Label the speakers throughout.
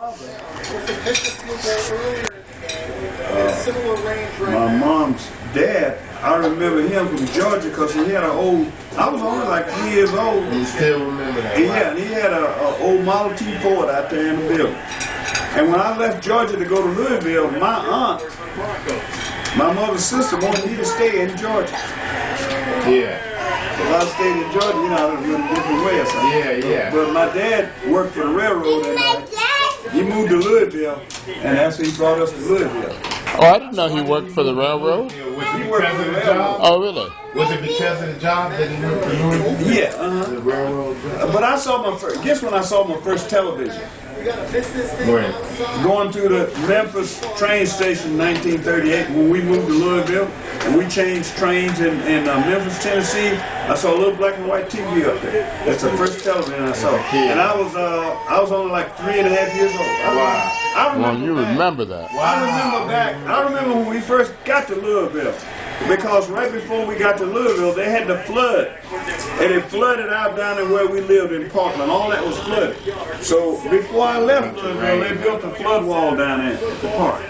Speaker 1: My mom's dad, I remember him from Georgia because he had an old, I was only like 3 years old.
Speaker 2: You still remember that?
Speaker 1: Yeah, and he had an old Model T Ford out there in the building. And when I left Georgia to go to Louisville, my aunt, my mother's sister, wanted me to stay in Georgia.
Speaker 2: Yeah.
Speaker 1: If I stayed in Georgia, you know, I would have been a different way or something.
Speaker 2: Yeah, yeah.
Speaker 1: But my dad worked for the railroad, and he moved to Louisville, and that's when he brought us to Louisville.
Speaker 3: Oh, I didn't know he worked for the railroad.
Speaker 2: Was it because of the job?
Speaker 3: Oh, really?
Speaker 2: Was it because of the job that he went to Louisville?
Speaker 1: Yeah,
Speaker 2: The railroad job?
Speaker 1: But I saw my first, guess when I saw my first television?
Speaker 2: When?
Speaker 1: Going through the Memphis train station in 1938 when we moved to Louisville, and we changed trains in Memphis, Tennessee. I saw a little black and white TV up there. That's the first television I saw. And I was only like 3.5 years old.
Speaker 3: Well, you remember that.
Speaker 1: I remember when we first got to Louisville. Because right before we got to Louisville, they had the flood. And it flooded out down there where we lived in Portland. All that was flooded. So before I left Louisville, they built a flood wall down there at the park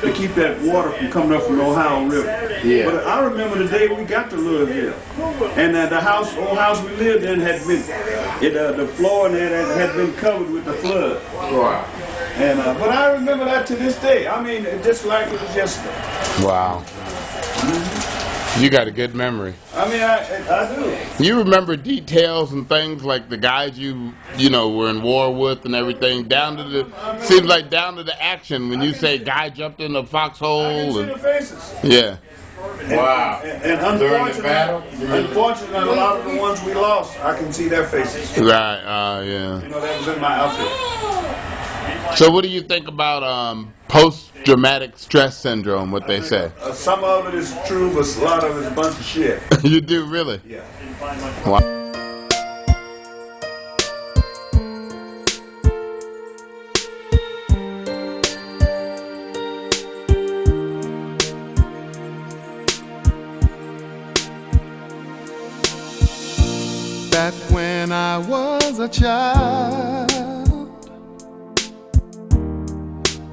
Speaker 1: to keep that water from coming up from the Ohio River.
Speaker 2: Yeah.
Speaker 1: But I remember the day we got to Louisville. And the old house we lived in had been, the floor in there had been covered with the flood.
Speaker 2: Wow.
Speaker 1: And but I remember that to this day. I mean, just like it was yesterday.
Speaker 3: Wow. You got a good memory.
Speaker 1: I mean, I do.
Speaker 3: You remember details and things like the guys you know were in war with and everything, down to the seems like down to the action when you say guy jumped in the foxhole.
Speaker 1: I can see the faces.
Speaker 3: Yeah.
Speaker 2: Wow.
Speaker 1: And
Speaker 2: During the battle?
Speaker 1: unfortunately, a lot of the ones we lost, I can see their faces.
Speaker 3: Right. Yeah.
Speaker 1: You know, that was in my outfit.
Speaker 3: So what do you think about post-traumatic stress syndrome, what they say?
Speaker 1: Some of it is true, but a lot of it is a bunch of shit.
Speaker 3: You do, really?
Speaker 1: Yeah.
Speaker 3: Wow.
Speaker 4: Back when I was a child,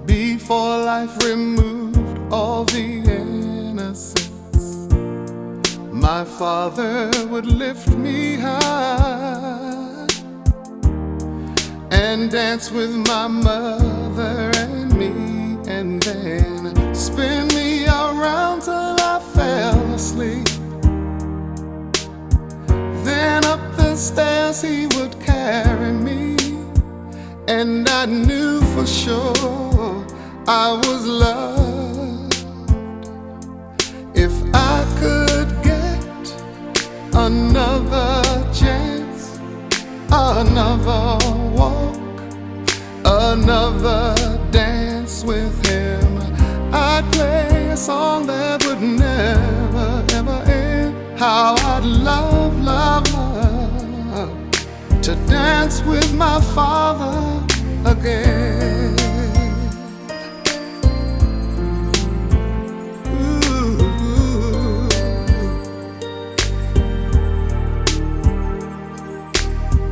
Speaker 4: before life removed all the innocence, my father would lift me high and dance with my mother and me, and then spin me around till I fell asleep. Then up the stairs he would carry me, and I knew for sure I was loved. If I could get another chance, another walk, another dance with him, I'd play a song that would never ever end. How I'd love, love, love to dance with my father again.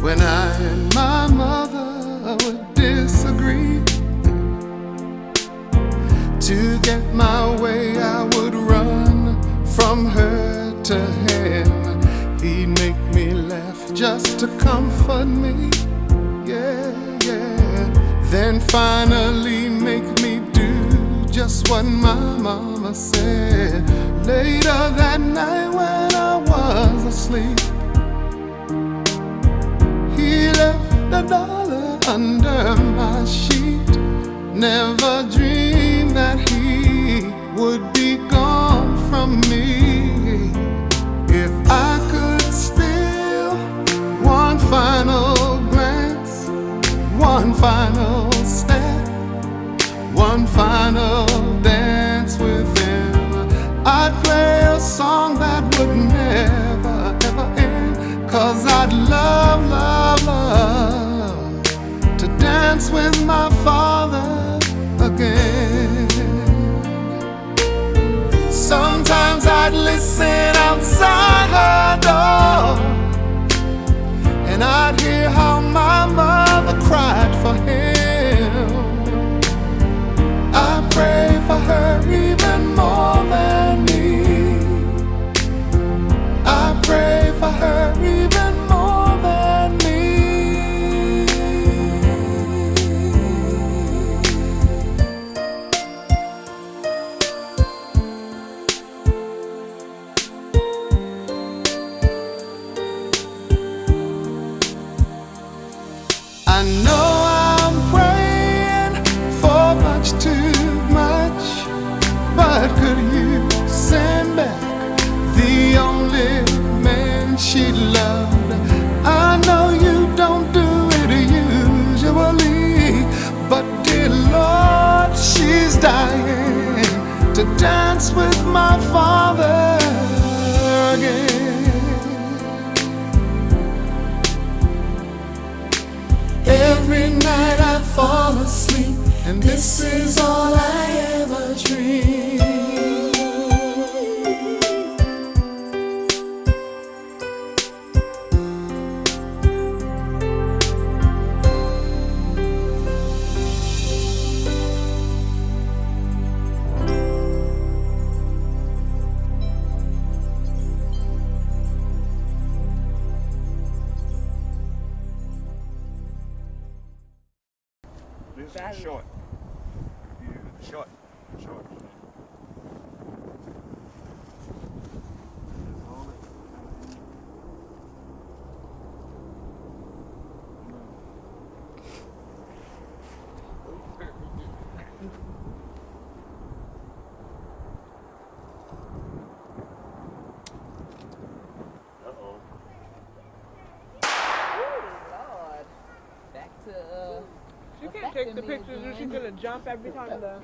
Speaker 4: When I and my mother would disagree, to get my way I would run from her to him. He'd make me laugh just to comfort me, yeah, yeah. Then finally make me do just what my mama said. Later that night when I was asleep, he left $1 under my sheet. Never dreamed that he would be gone from me. If I could steal one final glance, one final step, one final dance with him, I'd play a song that would never ever end. 'Cause I'd love, love, love to dance with my father again. Sometimes I'd listen outside her door, and I'd hear how my mother cried for him. dance with my father again. Every night I fall asleep, and this is all I ever dream.
Speaker 1: This is short. Short. Short.
Speaker 5: She can't take the pictures or she's gonna jump every time the...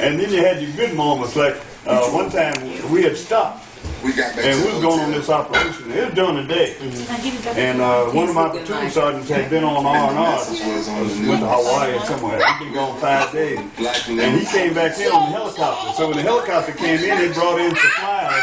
Speaker 1: And then you had your good moments, like one time we had stopped and we was going on this operation. It was during the day, and one of my platoon sergeants had been on R&R, went to Hawaii or somewhere. He'd been gone 5 days, and he came back in on the helicopter. So when the helicopter came in, they brought in supplies,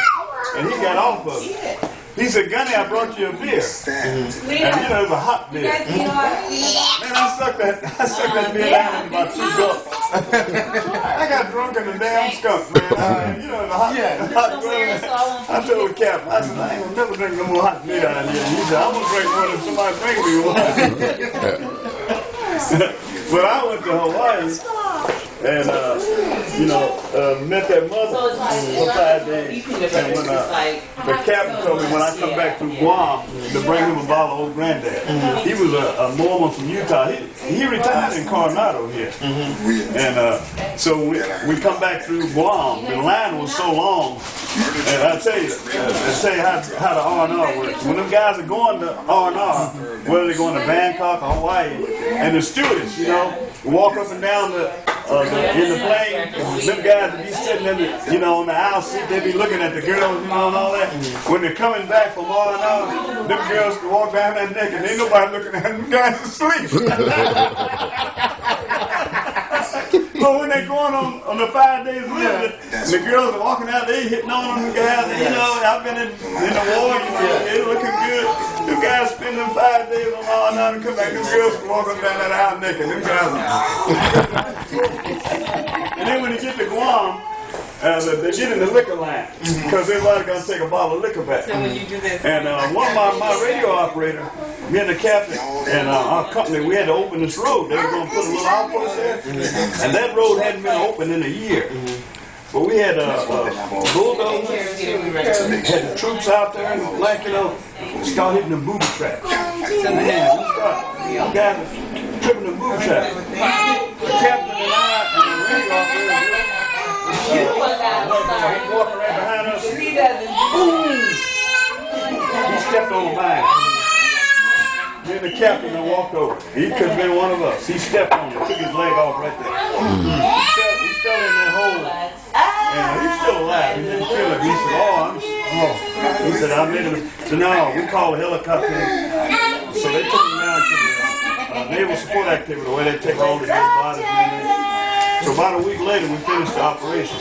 Speaker 1: and he got off of it. He said, "Gunny, I brought you a beer." And you know, it was a hot beer. Man, I sucked that beer down in about 2 gulps. I got drunk in the damn skunk, man. You know, the hot beer. I told the captain, I said, "I ain't gonna never drink no more hot beer out here." And he said, "I'm gonna drink one if somebody bring me one." But I went to Hawaii and, met that mother for 5 days. And when the captain told me when I come back from Guam to bring him a bottle of Old Granddad. He was a Mormon from Utah. He retired in Coronado here. And so we come back through Guam. The line was so long. And I'll tell you how the R&R works. When them guys are going to R&R, whether they're going to Bangkok or Hawaii, and the stewardess, walk up and down in the plane, them guys would be sitting in the, on the aisle seat, they'd be looking at the girls, and all that. When they're coming back from R&R, them girls can walk down that neck and ain't nobody looking at them guys asleep. So when they're going on the 5 days living, the girls are walking out, they hitting on them guys. I've been in the war, they're looking good. The guys spending 5 days on R&R and come back, them girls can walk up down that aisle naked. Them guys And then when they get to Guam, they get in the liquor line because everybody got to take a bottle of liquor back.
Speaker 6: So when you do this,
Speaker 1: and one of my radio operator, me and the captain and our company, we had to open this road. They were going to put a little outpost there, and that road hadn't been open in a year. But we had bulldozers, had the troops out there, and start hitting the booby traps. We got tripping the booby traps. The captain and I and the radio operator. He walked right behind us. Boom! He stepped on mine. Then the captain walked over. He could have been one of us. He stepped on it, took his leg off right there. He fell in that hole. And he's still alive. He didn't kill him. He said, He said, I made him. So now we call a helicopter. So they took him down to the naval support activity where they take all the dead bodies and so about a week later, we finished the operation.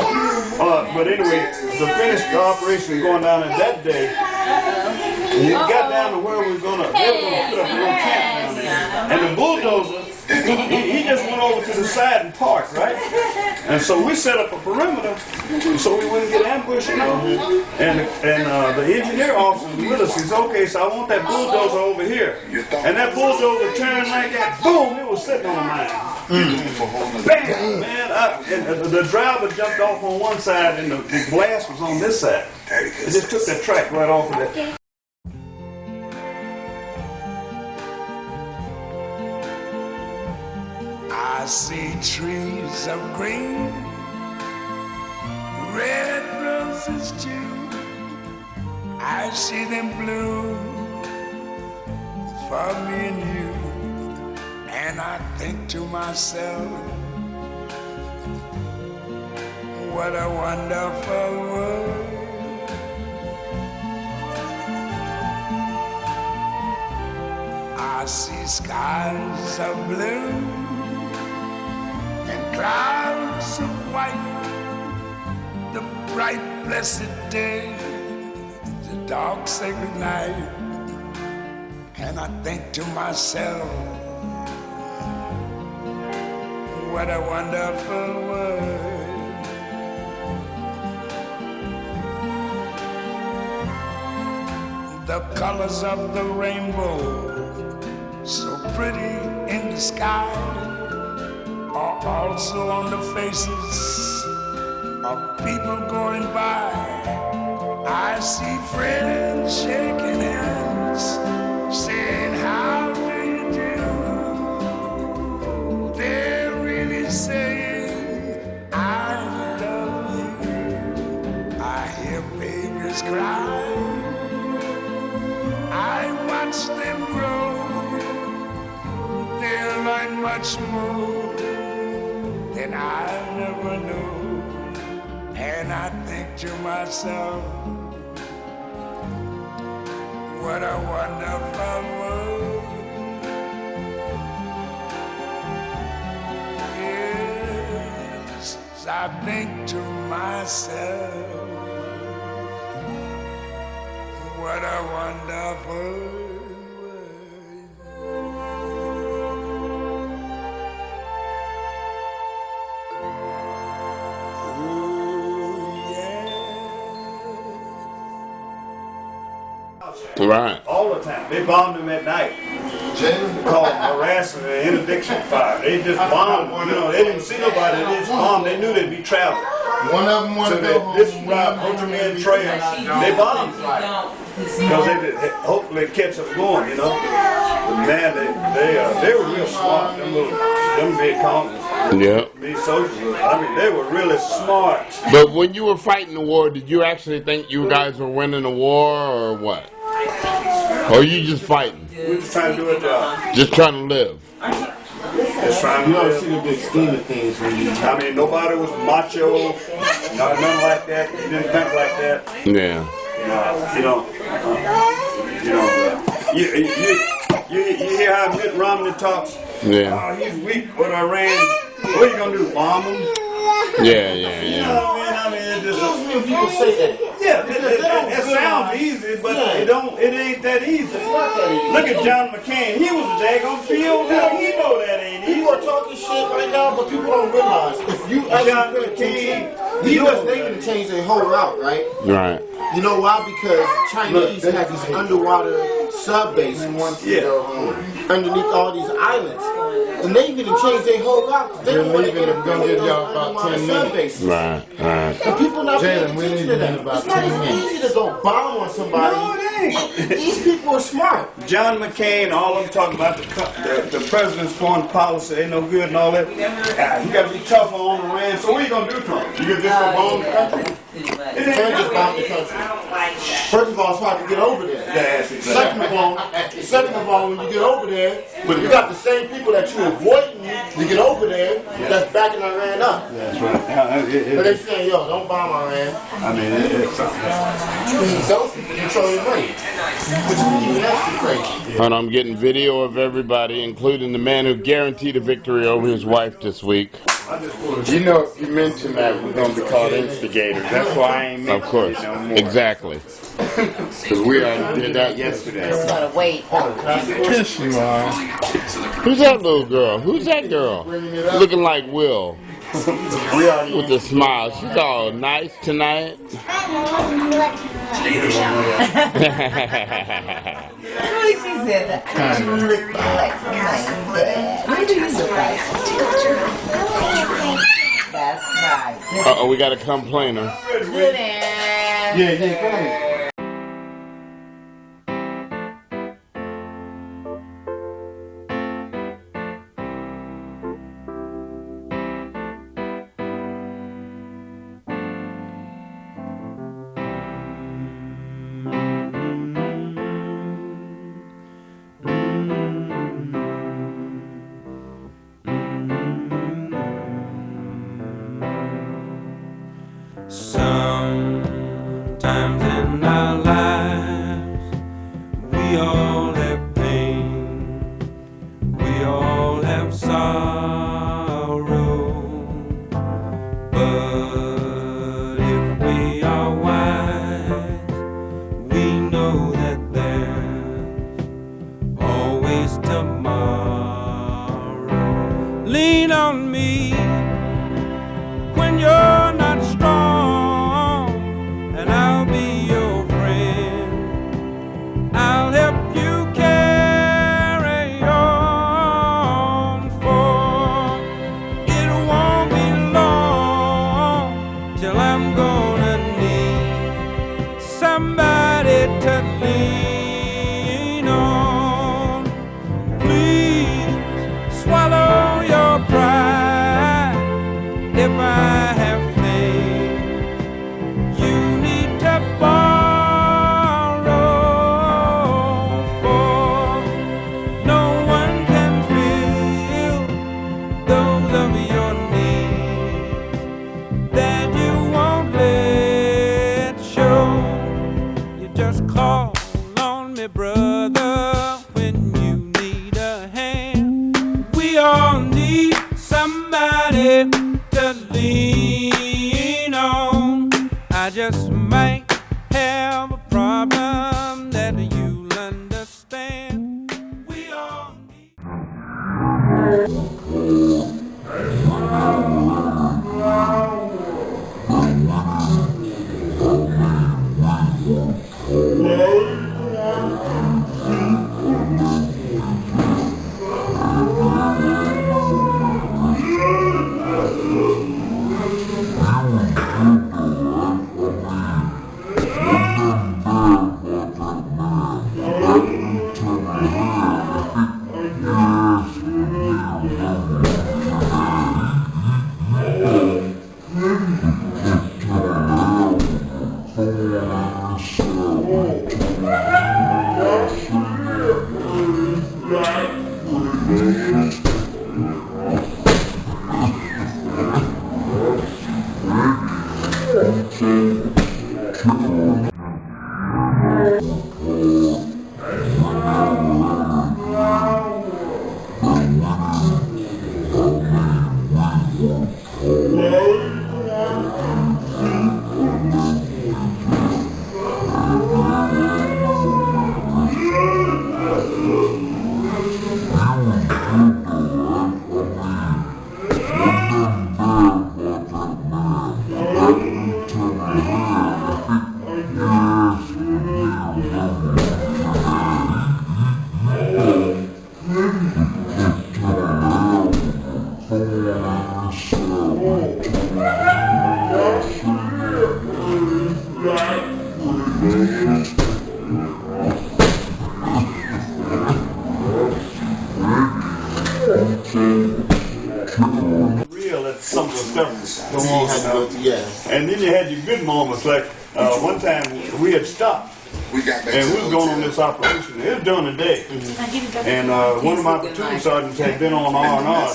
Speaker 1: But anyway, to finish the operation going down in that day, we got down to where we were going to put up a little camp down there. And the bulldozer, he just went over to the side and parked, right? And so we set up a perimeter so we wouldn't get ambushed, And the engineer officer was with us. He said, "Okay, so I want that bulldozer over here." And that bulldozer turned like that. Boom! It was sitting on mine. Bam! Man, and the driver jumped off on one side and the glass was on this side. It just took that track right off of that.
Speaker 7: I see trees of green, red roses too. I see them bloom for me and you. And I think to myself, what a wonderful world. I see skies of blue and clouds of white, the bright blessed day, the dark sacred night. And I think to myself, what a wonderful world. The colors of the rainbow, so pretty in the sky, are also on the faces of people going by. I see friends shaking hands, saying, "How do you do?" They're really saying, "I love you." I hear babies cry, I watch them grow. They'll learn much more than I never knew. And I think to myself, what a wonderful world. Yes, I think to myself, what a wonderful world.
Speaker 3: Right.
Speaker 1: All the time. They bombed them at night. Called harassing and interdiction fire. They just bombed. You know, they didn't see nobody. They just bombed. They knew they'd be traveling.
Speaker 2: One of them wanted
Speaker 1: So
Speaker 2: to go home.
Speaker 1: this route, Ultraman Trail, they bombed because they did hopefully catch us going. You know, but man, they were real smart. Them big conquerors.
Speaker 3: Yeah.
Speaker 1: These soldiers. I mean, they were really smart.
Speaker 3: But when you were fighting the war, did you actually think you guys were winning the war or what? Or you just fighting?
Speaker 1: We were just trying to do a job.
Speaker 3: Just trying to live?
Speaker 1: Just trying to
Speaker 2: You don't
Speaker 1: live.
Speaker 2: see the big scheme of things when you.
Speaker 1: I mean, nobody was macho, nothing like that. You didn't think like that.
Speaker 3: Yeah.
Speaker 1: You hear how Mitt Romney talks?
Speaker 3: Yeah.
Speaker 1: Oh, he's weak with Iran. What are you gonna do? Bomb him?
Speaker 3: Yeah,
Speaker 1: You
Speaker 3: yeah,
Speaker 1: know
Speaker 3: yeah.
Speaker 1: what I mean? It just
Speaker 2: When people say that,
Speaker 1: yeah. It sounds easy, but it ain't that easy.
Speaker 2: it's not that easy.
Speaker 1: Look at John McCain. He was a daggone field. He know that ain't easy.
Speaker 2: People are talking shit right now, but people don't realize if you
Speaker 1: John
Speaker 2: actually pay attention, the U.S. Navy to change their whole route, right?
Speaker 3: Right.
Speaker 2: You know why? Because Chinese have these underwater sub bases underneath all these islands. The Navy to change their whole route. They don't want to get them
Speaker 6: gonna give y'all about 10 minutes.
Speaker 3: Right, right.
Speaker 2: And people not paying
Speaker 6: Jalen, we
Speaker 2: attention
Speaker 6: need
Speaker 2: to that.
Speaker 6: about
Speaker 2: It's not
Speaker 6: 10
Speaker 2: as
Speaker 6: minutes.
Speaker 2: easy to go bomb on somebody.
Speaker 1: No, it ain't.
Speaker 2: These people are smart.
Speaker 1: John McCain, all of them talking about the president's foreign policy ain't no good and all that. You got to be tough on Iran. So what are you gonna do to him? You can just go bomb the country?
Speaker 2: You can't just bomb the country. First of all, it's hard to get over there. Second of all, when you get over there, you got the same people that you avoiding to get over there that's backing Iran up.
Speaker 1: That's right.
Speaker 2: But they saying, yo, don't bomb Iran.
Speaker 1: I mean, it's something.
Speaker 2: Those people control your money. Which is even extra crazy.
Speaker 3: And I'm getting video of everybody, including the man who guaranteed a victory over his wife this week.
Speaker 6: You know, you mentioned that we're going to be called instigators. That's why I ain't
Speaker 3: Of
Speaker 6: mentioned
Speaker 3: course.
Speaker 6: it no more.
Speaker 3: Exactly.
Speaker 6: Because we already did that yesterday.
Speaker 8: Gotta wait.
Speaker 6: Yes, you are.
Speaker 3: Who's that little girl? Who's that girl? Looking like Will. With a smile. She's all nice tonight.
Speaker 8: Really, she said that. You look like my dad. Where do you look like? That's right.
Speaker 3: Uh-oh, we got a complainer.
Speaker 8: Good answer.
Speaker 6: Yeah, go ahead.
Speaker 9: Sometimes in our lives, we all have pain, we all have sorrow, but if we are wise, we know that there's always tomorrow. Lean on me when you're not strong, and I'll be your friend. I'll help you carry on, for it won't be long till I'm gonna need somebody to lean on. Please swallow your pride. If I have things you need to borrow, for no one can fill those of your needs that you won't let I just might have a problem that you'll understand. We all need.
Speaker 1: Real at some of the stuff go on, and then you had your good moments. Like one time we had stopped, and we was going on this operation. It was during the day, and one of my platoon sergeants had been on R&R,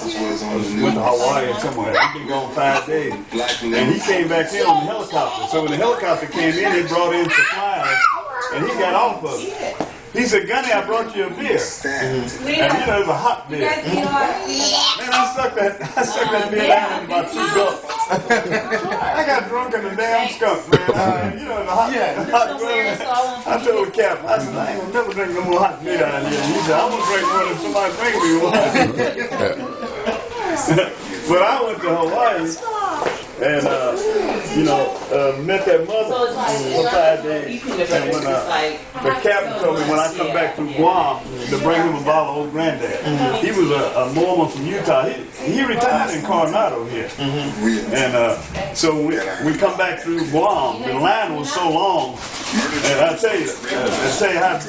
Speaker 1: went to Hawaii or somewhere. He'd been gone 5 days, and he came back in on the helicopter. So when the helicopter came in, he brought in supplies, and he got off of it. He said, "Gunny, I brought you a beer." And you know, it was a hot beer. Man, I sucked that beer down in about 2 gulps. I got drunk in the damn skunk, man. You know, the hot weather. I told the cap, I said, "I ain't gonna never drink no more hot beer down here." He said, "I'm gonna drink one if somebody bring me one." But I went to Hawaii and, met that mother for 5 days. And when the captain told me when I come back from Guam to bring him a bottle of Old Granddad, he was a Mormon from Utah. He retired in Coronado here. And so we come back through Guam. The line was so long. And I'll tell you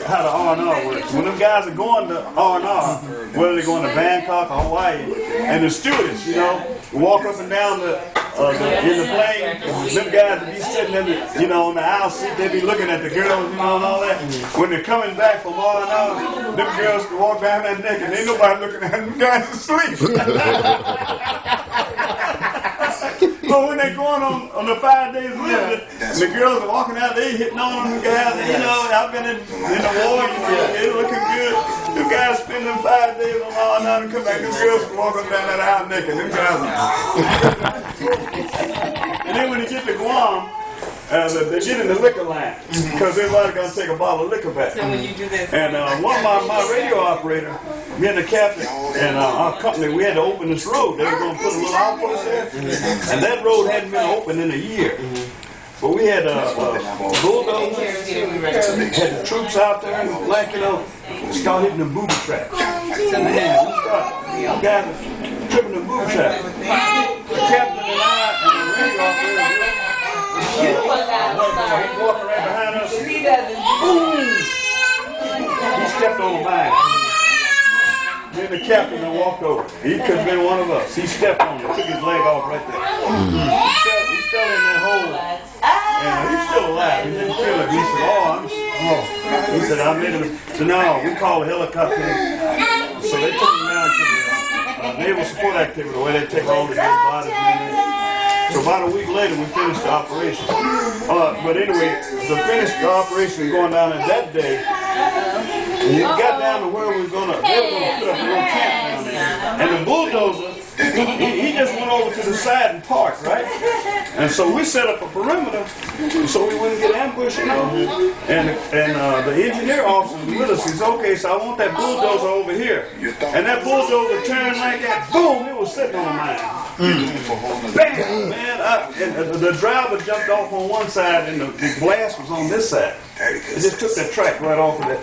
Speaker 1: how the R&R works. When them guys are going to R&R, whether they're going to Bangkok or Hawaii, and the stewardess, walk up and down in the plane, them guys would be sitting in the, on the aisle seat, they'd be looking at the girls, and all that. When they're coming back from R&R, them girls can walk down that neck and ain't nobody looking at them guys asleep. So when they're going on the 5 days living, the girls are walking out, they hitting on them guys, I've been in the war, they're looking good. Them guys spend them 5 days on R&R and come back, them girls can walk up down that aisle naked. Them guys And then when you get to Guam, they get in the liquor line because everybody's going to take a bottle of liquor back.
Speaker 8: So when you do this,
Speaker 1: and one of my radio operator, me and the captain and our company, we had to open this road. They were going to put a little outpost there, and that road hadn't been open in a year. But we had bulldozers, had the troops out there, and like start hitting the booby traps. Man, guys tripping the booby traps. The captain and I and the radio operator. He walking right behind us. Boom! He stepped on the mine. Then the captain walked over. He could have been one of us. He stepped on it, took his leg off right there. He fell in that hole. And he's still alive. He didn't kill him. He said, He said, I made him. So no, we called a helicopter. So they took him down to the naval support activity where they take all the dead bodies in. So about a week later, we finished the operation. But anyway, to finish the operation going down in that day, we got down to where they were going to put up a little camp down there. And the bulldozer, he just went over to the side and parked, right? And so we set up a perimeter so we wouldn't get ambushed, you know. And the engineer officer was with us. He said, okay, so I want that bulldozer over here. And that bulldozer turned like that, boom, it was sitting on mine. Bam, man. And the driver jumped off on one side and the blast was on this side. It just took that track right off of that.